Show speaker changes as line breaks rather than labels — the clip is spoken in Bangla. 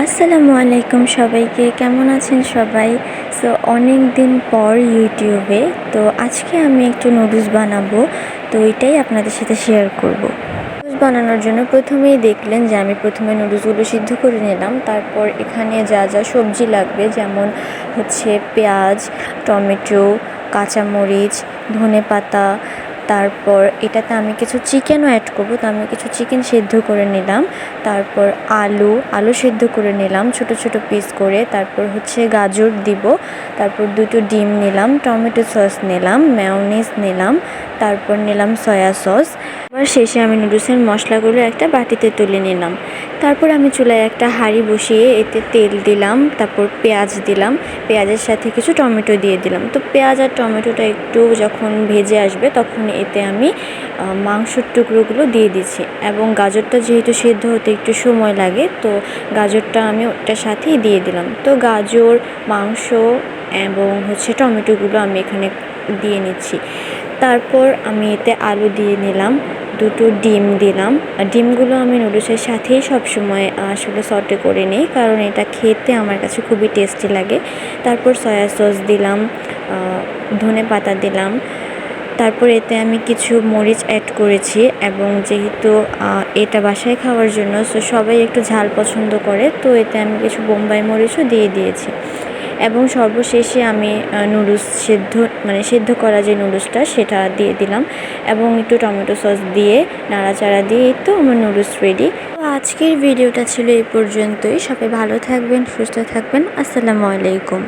আসসালামু আলাইকুম সবাইকে, কেমন আছেন সবাই? সো অনেক দিন পর ইউটিউবে তো আজকে আমি একটু নুডলস বানাবো, তো এটাই আপনাদের সাথে শেয়ার করব। নুডলস বানানোর জন্য প্রথমেই দেখলেন যে আমি প্রথমে নুডলসগুলো সিদ্ধ করে নিলাম। তারপর এখানে যা যা সবজি লাগবে, যেমন হচ্ছে পেঁয়াজ, টমেটো, কাঁচামরিচ, ধনেপাতা, তারপর এটাতে আমি কিছু চিকেনও অ্যাড করব, তো আমি কিছু চিকেন সিদ্ধ করে নিলাম। তারপর আলু সিদ্ধ করে নিলাম ছোট ছোট পিস করে। তারপর হচ্ছে গাজর দিব। তারপর দুটো ডিম নিলাম, টমেটো সস নিলাম, মেয়োনিজ নিলাম, তারপর নিলাম সয়া সস। আবার শেষে আমি নুডলসের মশলাগুলো একটা বাটিতে তুলে নিলাম। তারপর আমি চুলায় একটা হাঁড়ি বসিয়ে এতে তেল দিলাম, তারপর পেঁয়াজ দিলাম, পেঁয়াজের সাথে কিছু টমেটো দিয়ে দিলাম। তো পেঁয়াজ আর টমেটোটা একটু যখন ভেজে আসবে তখন এতে আমি মাংসের টুকরোগুলো দিয়ে দিচ্ছি। এবং গাজরটা যেহেতু সেদ্ধ হতে একটু সময় লাগে, তো গাজরটা আমি ওটার সাথেই দিয়ে দিলাম। তো গাজর, মাংস এবং হচ্ছে টমেটোগুলো আমি এখানে দিয়ে নিচ্ছি। তারপর আমি এতে আলু দিয়ে নিলাম, দুটো ডিম দিলাম। ডিমগুলো আমি নুডলসের সাথেই সবসময় আসলে সটে করে নিই, কারণ এটা খেতে আমার কাছে খুবই টেস্টি লাগে। তারপর সয়া সস দিলাম, ধনেপাতা দিলাম। তারপর এতে আমি কিছু মরিচ অ্যাড করেছি, এবং যেহেতু এটা বাসায় খাওয়ার জন্য, সো সবাই একটু ঝাল পছন্দ করে, তো এতে আমি কিছু বোম্বাই মরিচও দিয়ে দিয়েছি। এবং সর্বশেষে আমি নুডলস সিদ্ধ করা যে নুডলসটা সেটা দিয়ে দিলাম, এবং একটু টমেটো সস দিয়ে নাড়াচাড়া দিয়ে তো আমার নুডলস রেডি। তো আজকের ভিডিওটা ছিল এই পর্যন্তই। সবাই ভালো থাকবেন, সুস্থ থাকবেন। আসসালামু আলাইকুম।